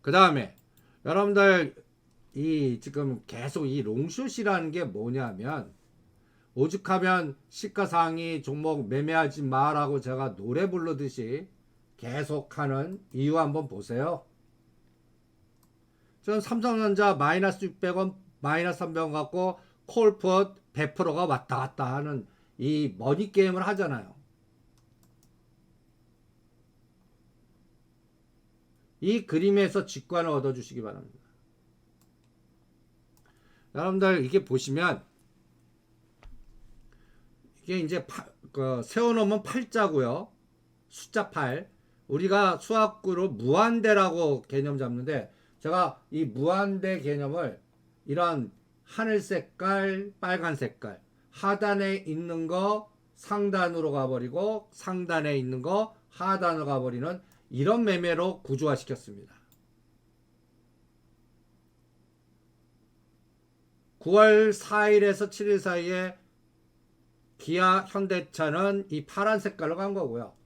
그 다음에 여러분들 이 지금 계속 이 롱숏이라는 게 뭐냐면, 오죽하면 시가상위 종목 매매하지 마라고 제가 노래 부르듯이 계속하는 이유 한번 보세요. 지금 삼성전자 마이너스 600원 마이너스 300원 갖고 콜풋 100%가 왔다 갔다 하는 이 머니 게임을 하잖아요. 이 그림에서 직관을 얻어 주시기 바랍니다. 여러분들 이게 보시면 이게 이제 세워놓으면 팔자고요. 숫자 8. 우리가 수학으로 무한대라고 개념 잡는데, 제가 이 무한대 개념을 이런 하늘 색깔, 빨간 색깔, 하단에 있는 거 상단으로 가버리고 상단에 있는 거 하단으로 가버리는 이런 매매로 구조화 시켰습니다. 9월 4일에서 7일 사이에 기아, 현대차는 이 파란 색깔로 간 거고요.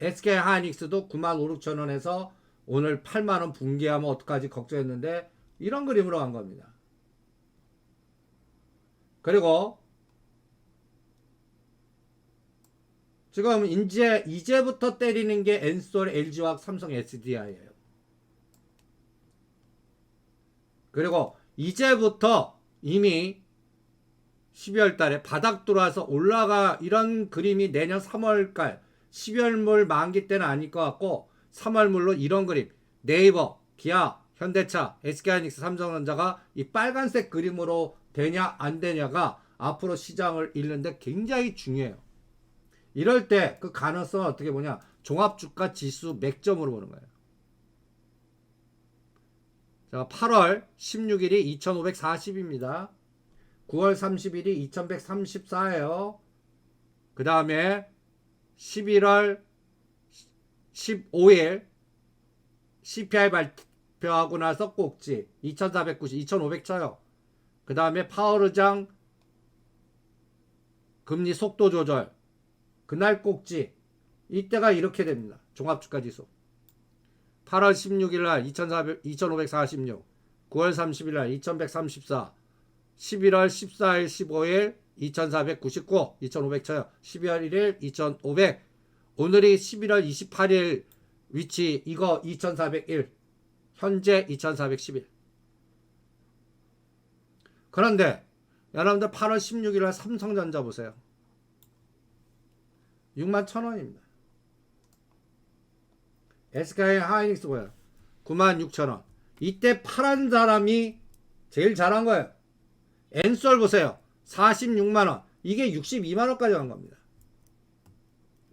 SK 하이닉스도 95,600원에서 오늘 8만원 붕괴하면 어떡하지 걱정했는데 이런 그림으로 간 겁니다. 그리고 지금 이제부터 때리는 게 엔솔, LG화학, 삼성 SDI예요. 그리고 이제부터 이미 12월 달에 바닥 들어와서 올라가, 이런 그림이 내년 3월달 12월물 만기 때는 아닐 것 같고 3월물로 이런 그림, 네이버, 기아, 현대차, SK하이닉스, 삼성전자가 이 빨간색 그림으로 되냐 안 되냐가 앞으로 시장을 읽는데 굉장히 중요해요. 이럴 때 그 가능성은 어떻게 보냐, 종합주가 지수 맥점으로 보는 거예요. 자, 8월 16일이 2540입니다. 9월 30일이 2134예요. 그 다음에 11월 15일 CPI 발표하고 나서 꼭지 2490, 2500 쳐요. 그 다음에 파월의장 금리 속도 조절, 그날 꼭지, 이때가 이렇게 됩니다. 종합주가지수 8월 16일날 2546, 9월 30일날 2134, 11월 14일 15일 2499, 2500 쳐요. 12월 1일 2500, 오늘이 11월 28일 위치 이거 2401, 현재 2411. 그런데 여러분들 8월 16일날 삼성전자 보세요. 61,000원입니다. SK 하이닉스 보여요. 96,000원. 이때 파란 사람이 제일 잘한 거예요. 엔솔 보세요. 46만원. 이게 62만원까지 간 겁니다.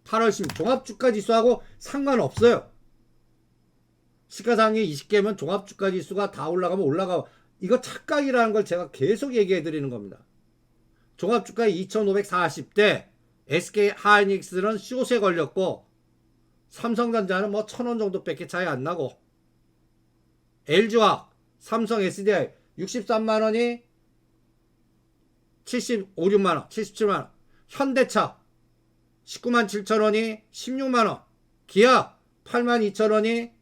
8월 10일 종합주가지수하고 상관없어요. 시가상위 20개면 종합주가지수가 다 올라가면 올라가고, 이거 착각이라는 걸 제가 계속 얘기해 드리는 겁니다. 종합주가 2540대 SK 하이닉스는 숏에 걸렸고 삼성전자는 뭐 1,000원 정도밖에 차이 안 나고, LG화학, 삼성 SDI 63만원이 75, 6만원, 77만원, 현대차 19만 7천원이 16만원, 기아 8만 2천원이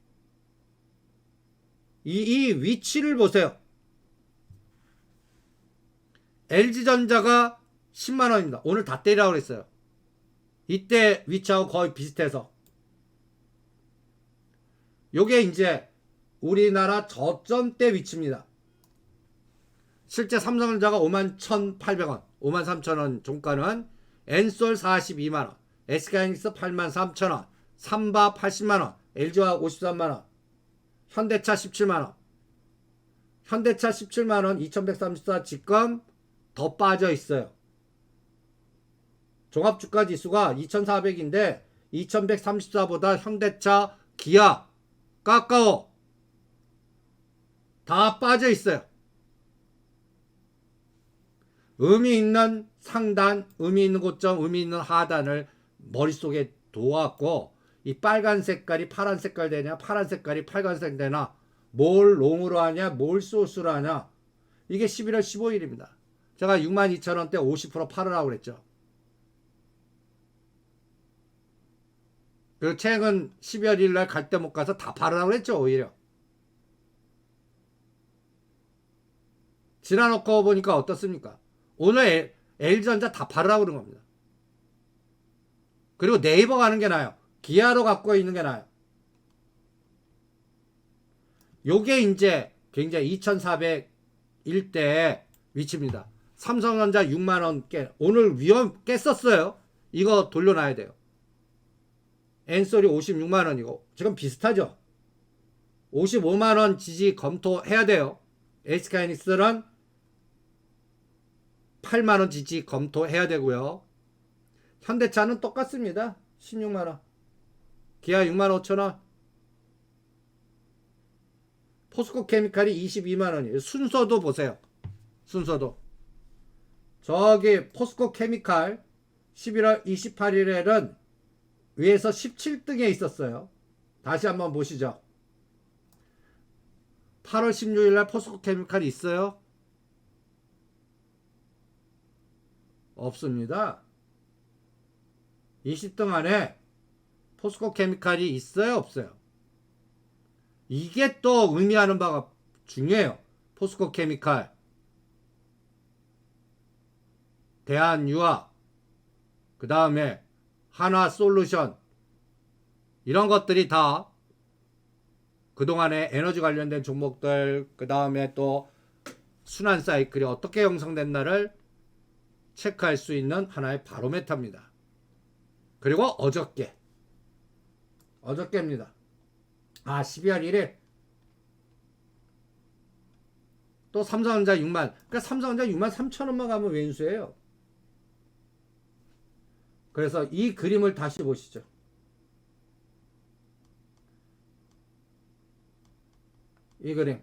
이 위치를 보세요. LG전자가 10만원입니다. 오늘 다 때리라고 그랬어요. 이때 위치하고 거의 비슷해서. 요게 이제 우리나라 저점대 위치입니다. 실제 삼성전자가 51,800원, 53,000원 종가는 엔솔 42만원, SK하이닉스 83,000원, 삼바 80만원, LG화학 53만원, 현대차 17만원. 현대차 17만원 2134 지금 더 빠져 있어요. 종합주가지수가 2400인데 2134보다 현대차, 기아 까까오 다 빠져 있어요. 의미 있는 상단, 의미 있는 고점, 의미 있는 하단을 머릿속에 두었고, 이 빨간 색깔이 파란 색깔 되냐, 파란 색깔이 빨간색 되나, 뭘 롱으로 하냐, 뭘 소스로 하냐. 이게 11월 15일입니다. 제가 62,000원대 50% 팔으라고 그랬죠. 그 책은 12월 1일 날 갈 때 못 가서 다 팔으라고 그랬죠, 오히려. 지나놓고 보니까 어떻습니까? 오늘 LG전자 다 팔으라고 그런 겁니다. 그리고 네이버 가는 게 나아요. 기아로 갖고 있는 게 나아요. 요게 이제 굉장히 2401대 위치입니다. 삼성전자 6만원 오늘 깼었어요. 이거 돌려놔야 돼요. 엔솔이 56만원이고 지금 비슷하죠. 55만원 지지 검토해야 돼요. SK하이닉스는 8만원 지지 검토해야 되고요. 현대차는 똑같습니다. 16만원. 기아 6만 5천원. 포스코 케미칼이 22만원이에요. 순서도 보세요. 순서도. 저기 포스코 케미칼 11월 28일에는 위에서 17등에 있었어요. 다시 한번 보시죠. 8월 16일날 포스코 케미칼이 있어요? 없습니다. 20등 안에 포스코 케미칼이 있어요? 없어요? 이게 또 의미하는 바가 중요해요. 포스코 케미칼, 대한유화, 그 다음에 한화솔루션, 이런 것들이 다 그동안에 에너지 관련된 종목들, 그 다음에 또 순환 사이클이 어떻게 형성됐나를 체크할 수 있는 하나의 바로메터입니다. 그리고 어저께입니다. 12월 1일 또 삼성전자 6만, 그러니까 삼성전자 6만 3천원만 가면 왼수예요. 그래서 이 그림을 다시 보시죠. 이 그림.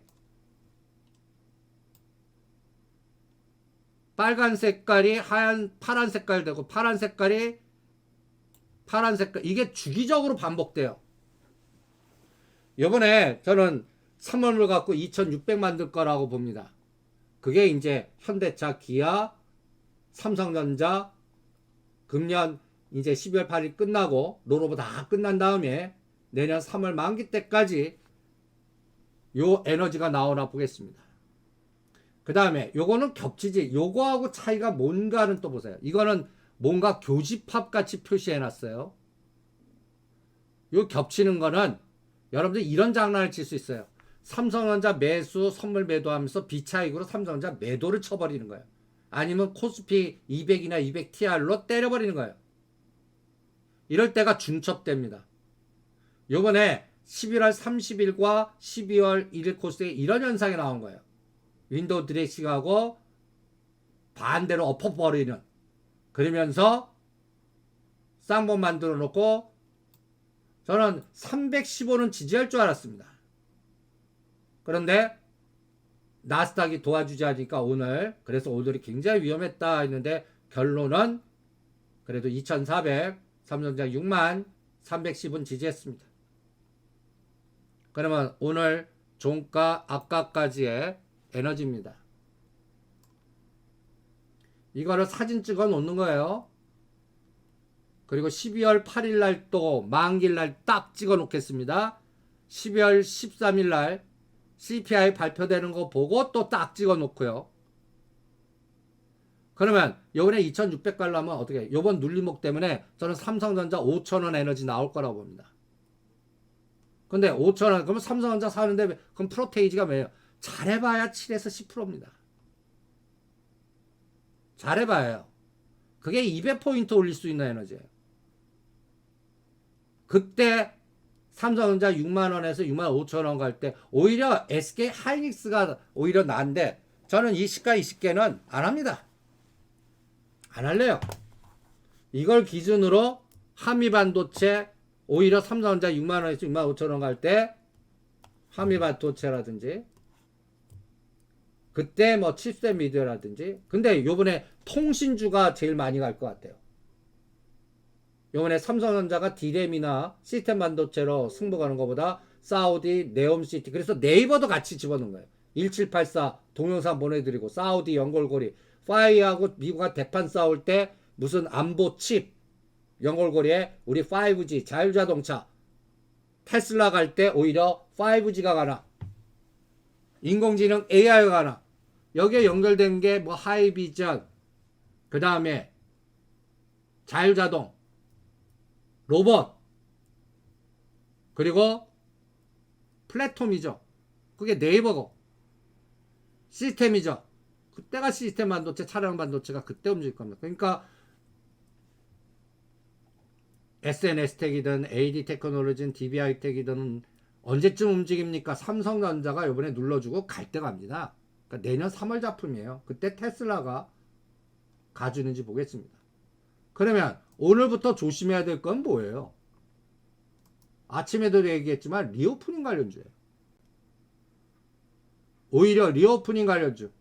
빨간 색깔이 파란 색깔 되고 파란 색깔, 이게 주기적으로 반복돼요. 요번에 저는 3월을 갖고 2600 만들 거라고 봅니다. 그게 이제 현대차, 기아, 삼성전자, 금년 이제 12월 8일 끝나고 로로보 다 끝난 다음에 내년 3월 만기 때까지 요 에너지가 나오나 보겠습니다. 그 다음에 요거는 겹치지. 요거하고 차이가 뭔가는 또 보세요. 이거는 뭔가 교집합 같이 표시해 놨어요. 요 겹치는 거는 여러분들 이런 장난을 칠 수 있어요. 삼성전자 매수 선물 매도하면서 비차익으로 삼성전자 매도를 쳐버리는 거예요. 아니면 코스피 200이나 200TR로 때려버리는 거예요. 이럴 때가 중첩됩니다. 요번에 11월 30일과 12월 1일 코스에 이런 현상이 나온 거예요. 윈도우 드레싱하고 반대로 엎어버리는, 그러면서 쌍봉 만들어 놓고 저는 315는 지지할 줄 알았습니다. 그런데 나스닥이 도와주지 않으니까 그래서 오늘이 굉장히 위험했다 했는데 결론은 그래도 2400, 삼성전자 6만 310은 지지했습니다. 그러면 오늘 종가 아까까지의 에너지입니다. 이거를 사진 찍어 놓는 거예요. 그리고 12월 8일 날 또 만기일 날 딱 찍어 놓겠습니다. 12월 13일 날 CPI 발표되는 거 보고 또 딱 찍어 놓고요. 그러면 요번에 2600 가려면 어떻게 해? 요번 눌림목 때문에 저는 삼성전자 5,000원 에너지 나올 거라고 봅니다. 근데 5,000원, 그러면 삼성전자 사는데 그럼 프로테이지가 뭐예요? 잘해봐야 7에서 10%입니다. 잘해봐요. 그게 200포인트 올릴 수 있는 에너지예요. 그때 삼성전자 6만원에서 6만 5천원 갈 때 오히려 SK 하이닉스가 오히려 나은데 저는 이 시가 20개는 안 합니다. 안 할래요. 이걸 기준으로 한미반도체 오히려 삼성전자 6만원에서 6만 5천원 갈 때 한미반도체라든지 그때 뭐 칩셋 미디어라든지, 근데 요번에 통신주가 제일 많이 갈 것 같아요. 요번에 삼성전자가 디램이나 시스템 반도체로 승부가는 것보다 사우디, 네옴시티, 그래서 네이버도 같이 집어넣은 거예요. 1784 동영상 보내드리고 사우디 연골고리, 파이하고 미국과 대판 싸울 때 무슨 안보 칩 연골고리에 우리 5G 자율자동차 테슬라 갈 때 오히려 5G가 가나 인공지능 AI가 가나 여기에 연결된 게 뭐 하이비전, 그 다음에 자율자동, 로봇, 그리고 플랫폼이죠. 그게 네이버고 시스템이죠. 그때가 시스템 반도체, 차량 반도체가 그때 움직일 겁니다. 그러니까 SNS텍이든 AD테크놀로지든 DB하이텍이든 언제쯤 움직입니까? 삼성전자가 이번에 눌러주고 갈 때 갑니다. 그러니까 내년 3월 작품이에요. 그때 테슬라가 가주는지 보겠습니다. 그러면 오늘부터 조심해야 될 건 뭐예요? 아침에도 얘기했지만 리오프닝 관련주예요. 오히려 리오프닝 관련주.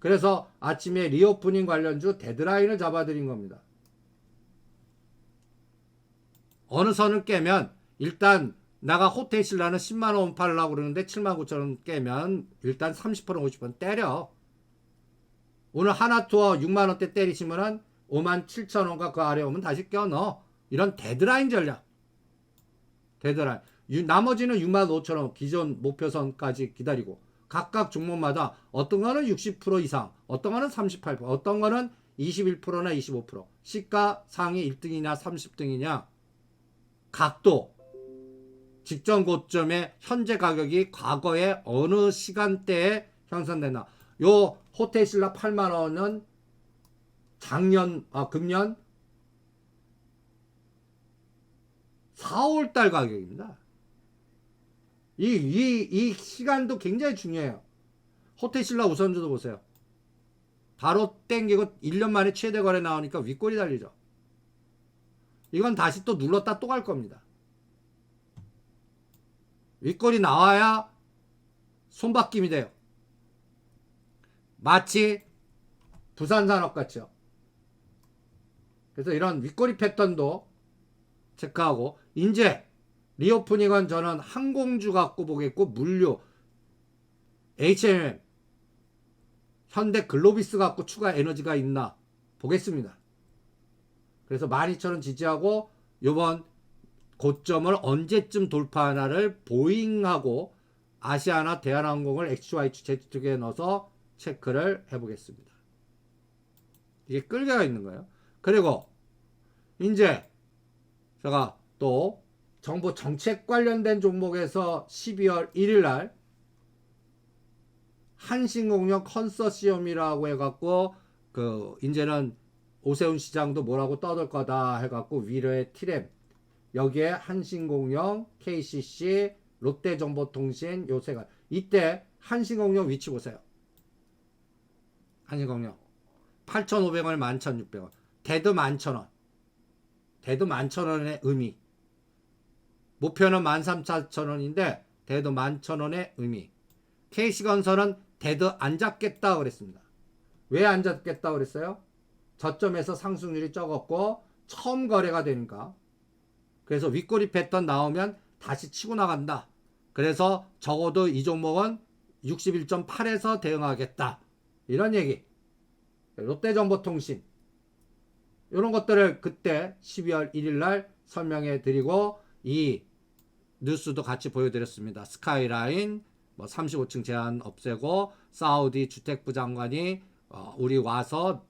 그래서 아침에 리오프닝 관련주 데드라인을 잡아드린 겁니다. 어느 선을 깨면 일단 나가 호텔신라는 10만원 팔려고 그러는데 79,000원 깨면 일단 30% 50% 때려. 오늘 하나투어 6만원대 때리시면은 57,000원과 그 아래 오면 다시 껴넣어. 이런 데드라인 전략. 데드라인. 나머지는 65,000원 기존 목표선까지 기다리고 각각 종목마다 어떤 거는 60% 이상, 어떤 거는 38%, 어떤 거는 21%나 25%. 시가 상위 1등이냐 30등이냐 각도 직전 고점의 현재 가격이 과거에 어느 시간대에 형성됐나. 요 호텔신라 8만원은 금년 4, 5월달 가격입니다. 이 시간도 굉장히 중요해요. 호텔신라 우선주도 보세요. 바로 땡기고 1년 만에 최대 거래 나오니까 윗골이 달리죠. 이건 다시 또 눌렀다 또 갈 겁니다. 윗골이 나와야 손바뀜이 돼요. 마치 부산산업 같죠. 그래서 이런 윗골이 패턴도 체크하고 이제 리오프닝은 저는 항공주 갖고 보겠고 물류 H&M 현대 글로비스 갖고 추가 에너지가 있나 보겠습니다. 그래서 12,000원 지지하고 요번 고점을 언제쯤 돌파하나를 보잉하고 아시아나 대한항공을 XYZ Z축에 넣어서 체크를 해보겠습니다. 이게 끌개가 있는 거예요. 그리고 이제 제가 또 정부 정책 관련된 종목에서 12월 1일 날 한신공룡 컨소시엄이라고 해갖고 그 이제는 오세훈 시장도 뭐라고 떠들 거다 해갖고 위로의 티램 여기에 한신공룡, KCC, 롯데정보통신 요새가 이때 한신공룡 위치 보세요. 한신공룡 8,500원, 11,600원 대드 11,000원 대드 11,000원의 의미 목표는 13,000원인데 대드 11,000원의 의미 KC건설은 대드 안 잡겠다 그랬습니다. 왜 안 잡겠다 그랬어요? 저점에서 상승률이 적었고 처음 거래가 되니까 그래서 윗꼬리 패턴 나오면 다시 치고 나간다. 그래서 적어도 이 종목은 61.8에서 대응하겠다. 이런 얘기. 롯데정보통신 이런 것들을 그때 12월 1일 날 설명해 드리고 이 뉴스도 같이 보여드렸습니다. 스카이라인 뭐 35층 제한 없애고 사우디 주택부 장관이 우리 와서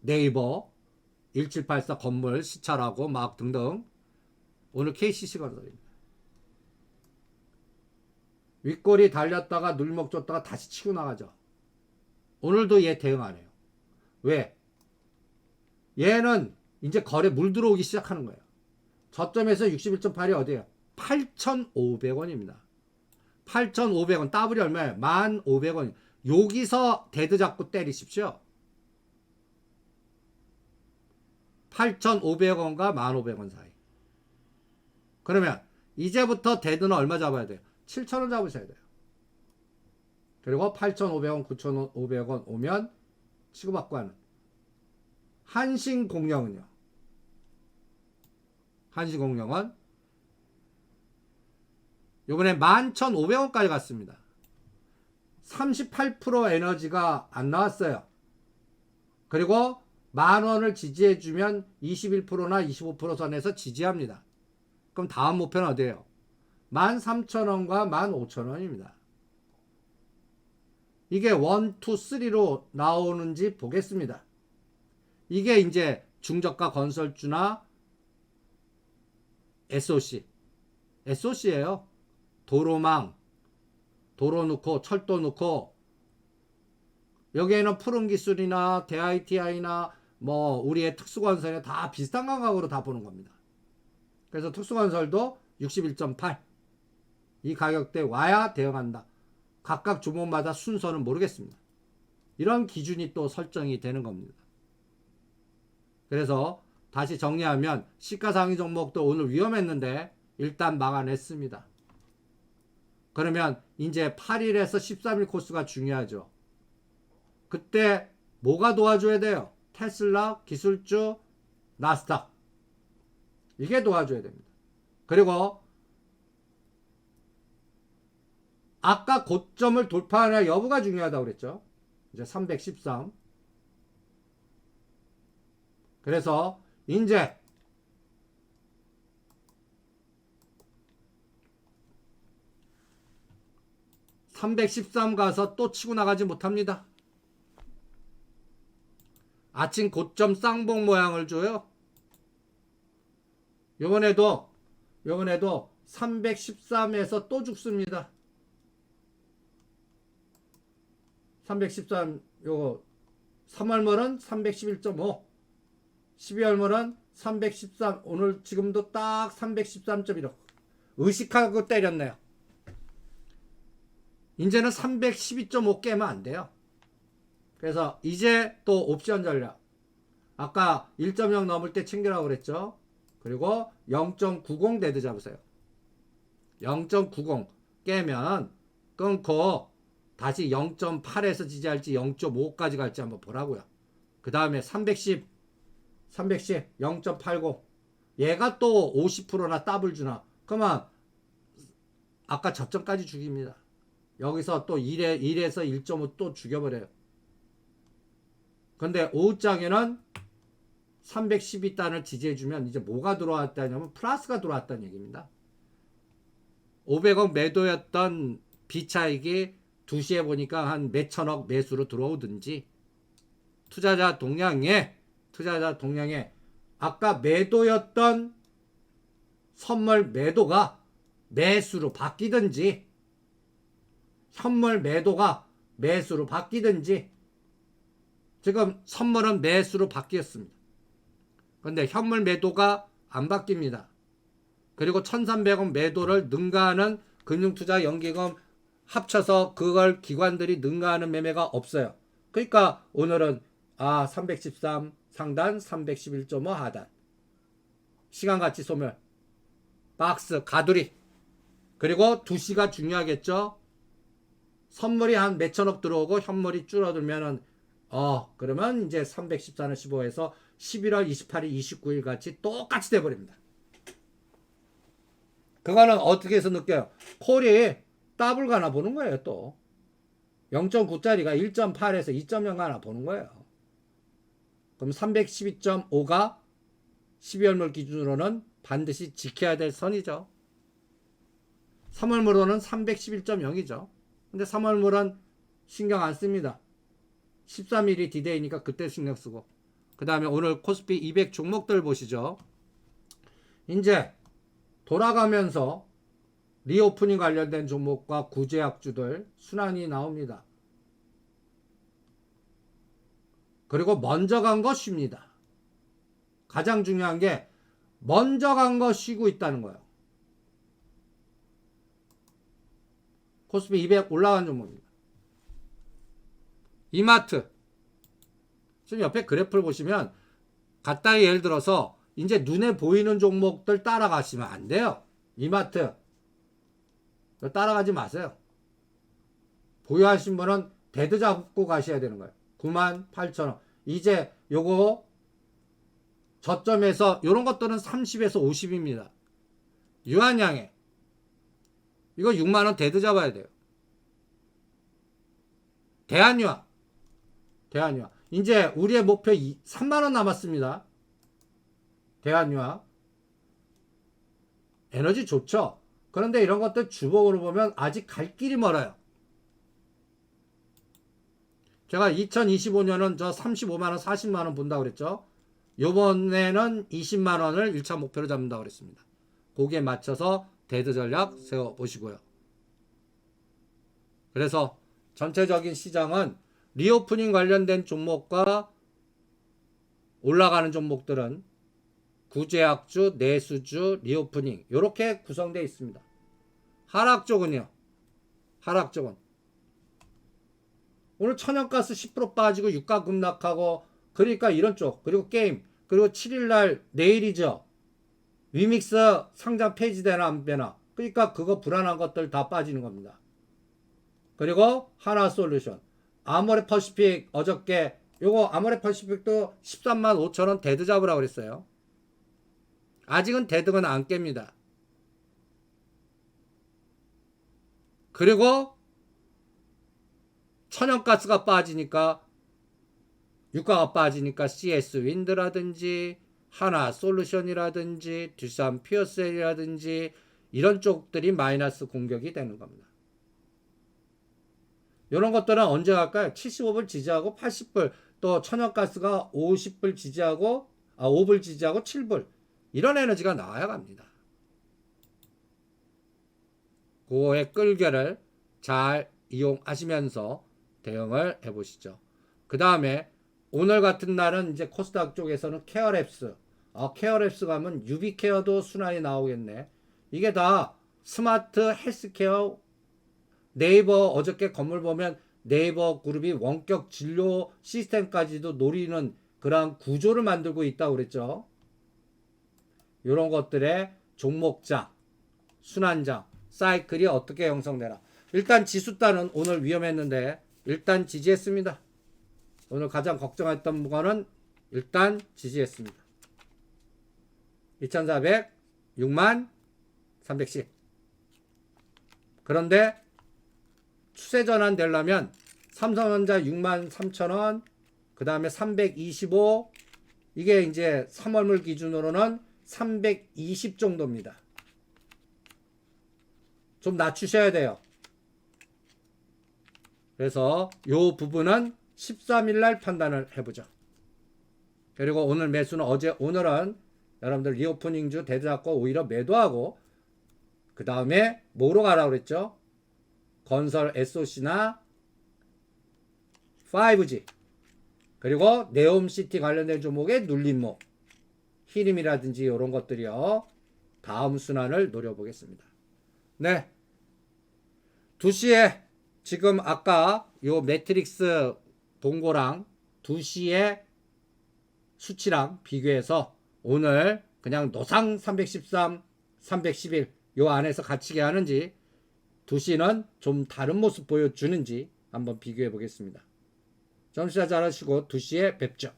네이버 1784 건물 시찰하고 막 등등. 오늘 KCC 건설입니다. 윗골이 달렸다가 눌목 줬다가 다시 치고 나가죠. 오늘도 얘 대응 안 해요. 왜? 얘는 이제 거래 물 들어오기 시작하는 거예요. 저점에서 61.8이 어디예요? 8,500원입니다. 8,500원 더블이 얼마예요? 1,500원. 여기서 데드 잡고 때리십시오. 8,500원과 1,500원 사이. 그러면 이제부터 데드는 얼마 잡아야 돼요? 7,000원 잡으셔야 돼요. 그리고 8,500원, 9,500원 오면 치고받고 하는 한신공룡은요. 한신공룡은 요번에 11,500원까지 갔습니다. 38% 에너지가 안 나왔어요. 그리고 10,000원을 지지해주면 21%나 25% 선에서 지지합니다. 그럼 다음 목표는 어디예요? 13,000원과 15,000원입니다. 이게 1, 2, 3로 나오는지 보겠습니다. 이게 이제 중저가 건설주나 SOC. SOC예요. 도로망, 도로 넣고 철도 넣고 여기에는 푸른 기술이나 대ITI나 뭐 우리의 특수건설에 다 비슷한 감각으로 다 보는 겁니다. 그래서 특수건설도 61.8 이 가격대 와야 대응한다. 각각 종목마다 순서는 모르겠습니다. 이런 기준이 또 설정이 되는 겁니다. 그래서 다시 정리하면 시가상위 종목도 오늘 위험했는데 일단 막아냈습니다. 그러면 이제 8일에서 13일 코스가 중요하죠. 그때 뭐가 도와줘야 돼요? 테슬라, 기술주, 나스닥. 이게 도와줘야 됩니다. 그리고 아까 고점을 돌파하냐 여부가 중요하다고 그랬죠. 이제 313. 그래서 이제 (313) 가서 또 치고 나가지 못합니다. 아침 고점 쌍봉 모양을 줘요. 요번에도 313에서 또 죽습니다. 313 요거 3월물은 311.5 12월물은 313 오늘 지금도 딱 313.1 의식하고 때렸네요. 이제는 312.5 깨면 안 돼요. 그래서 이제 또 옵션 전략 아까 1.0 넘을 때 챙기라고 그랬죠. 그리고 0.90 데드 잡으세요. 0.90 깨면 끊고 다시 0.8에서 지지할지 0.5까지 갈지 한번 보라고요. 그 다음에 310 0.80 얘가 또 50%나 더블 주나 그러면 아까 접전까지 죽입니다. 여기서 또 1에서 1.5 또 죽여버려요. 근데 오후장에는 312단을 지지해주면 이제 뭐가 들어왔다냐면 플러스가 들어왔다는 얘기입니다. 500억 매도였던 비차익이 2시에 보니까 한 몇천억 매수로 들어오든지 투자자 동향에 아까 매도였던 선물 매도가 매수로 바뀌든지 현물 매도가 매수로 바뀌든지 지금 선물은 매수로 바뀌었습니다. 그런데 현물 매도가 안 바뀝니다. 그리고 1300원 매도를 능가하는 금융투자 연기금 합쳐서 그걸 기관들이 능가하는 매매가 없어요. 그러니까 오늘은 313 상단 311.5 하단 시간가치 소멸 박스 가두리 그리고 2시가 중요하겠죠. 선물이 한 몇천억 들어오고 현물이 줄어들면은 그러면 이제 314는 15에서 11월 28일 29일 같이 똑같이 돼버립니다. 그거는 어떻게 해서 느껴요? 콜이 더블 가나 보는 거예요. 또 0.9짜리가 1.8에서 2.0 가나 보는 거예요. 그럼 312.5가 12월물 기준으로는 반드시 지켜야 될 선이죠. 3월물로는 311.0이죠. 근데 3월물은 신경 안 씁니다. 13일이 디데이니까 그때 신경 쓰고. 그 다음에 오늘 코스피 200 종목들 보시죠. 이제 돌아가면서 리오프닝 관련된 종목과 구제약주들 순환이 나옵니다. 그리고 먼저 간 거 쉽니다. 가장 중요한 게 먼저 간 거 쉬고 있다는 거예요. 코스피 200 올라간 종목입니다. 이마트 지금 옆에 그래프를 보시면 갖다가 예를 들어서 이제 눈에 보이는 종목들 따라가시면 안 돼요. 이마트 따라가지 마세요. 보유하신 분은 데드 잡고 가셔야 되는 거예요. 98,000원 이제 요거 저점에서 요런 것들은 30에서 50입니다. 유한양에 이거 6만원 데드 잡아야 돼요. 대한유화 이제 우리의 목표 3만원 남았습니다. 대한유화 에너지 좋죠. 그런데 이런 것들 주봉으로 보면 아직 갈 길이 멀어요. 제가 2025년은 저 35만원 40만원 본다고 그랬죠. 요번에는 20만원을 1차 목표로 잡는다고 그랬습니다. 거기에 맞춰서 대드 전략 세워보시고요. 그래서 전체적인 시장은 리오프닝 관련된 종목과 올라가는 종목들은 구제약주, 내수주, 리오프닝 이렇게 구성되어 있습니다. 하락 쪽은요. 하락 쪽은 오늘 천연가스 10% 빠지고 유가 급락하고 그러니까 이런 쪽 그리고 게임 그리고 7일날 내일이죠. 위믹스 상장 폐지되나 안 되나 그러니까 그거 불안한 것들 다 빠지는 겁니다. 그리고 하나솔루션 아모레퍼시픽 어저께 요거 아모레퍼시픽도 13만 5천원 데드 잡으라고 그랬어요. 아직은 데드는 안 깹니다. 그리고 천연가스가 빠지니까 유가가 빠지니까 CS 윈드라든지 하나솔루션이라든지 두산 퓨어셀이라든지 이런 쪽들이 마이너스 공격이 되는 겁니다. 이런 것들은 언제 갈까요? 75불 지지하고 80불 또 천연가스가 50불 지지하고 5불 지지하고 7불 이런 에너지가 나와야 갑니다. 그거의 끌개를 잘 이용하시면서 대응을 해보시죠. 그 다음에 오늘 같은 날은 이제 코스닥 쪽에서는 케어랩스 케어랩스 가면 유비케어도 순환이 나오겠네. 이게 다 스마트 헬스케어 네이버 어저께 건물 보면 네이버 그룹이 원격 진료 시스템까지도 노리는 그런 구조를 만들고 있다고 그랬죠. 이런 것들의 종목장, 순환장, 사이클이 어떻게 형성되나. 일단 지수단은 오늘 위험했는데 일단 지지했습니다. 오늘 가장 걱정했던 거는 일단 지지했습니다. 2400, 6만 310. 그런데 추세 전환 되려면 삼성전자 6만 3천원, 그 다음에 325, 이게 이제 3월물 기준으로는 320 정도입니다. 좀 낮추셔야 돼요. 그래서 요 부분은 13일날 판단을 해보죠. 그리고 오늘 매수는 오늘은 여러분들 리오프닝주 대드 잡고 오히려 매도하고 그 다음에 뭐로 가라고 그랬죠? 건설 SOC나 5G 그리고 네옴시티 관련된 종목의 눌림목 히림이라든지 이런 것들이요. 다음 순환을 노려보겠습니다. 네, 2시에 지금 아까 요 매트릭스 동고랑 2시에 수치랑 비교해서 오늘 그냥 노상 313, 311 요 안에서 갇히게 하는지 2시는 좀 다른 모습 보여주는지 한번 비교해 보겠습니다. 점심시간 잘 하시고 2시에 뵙죠.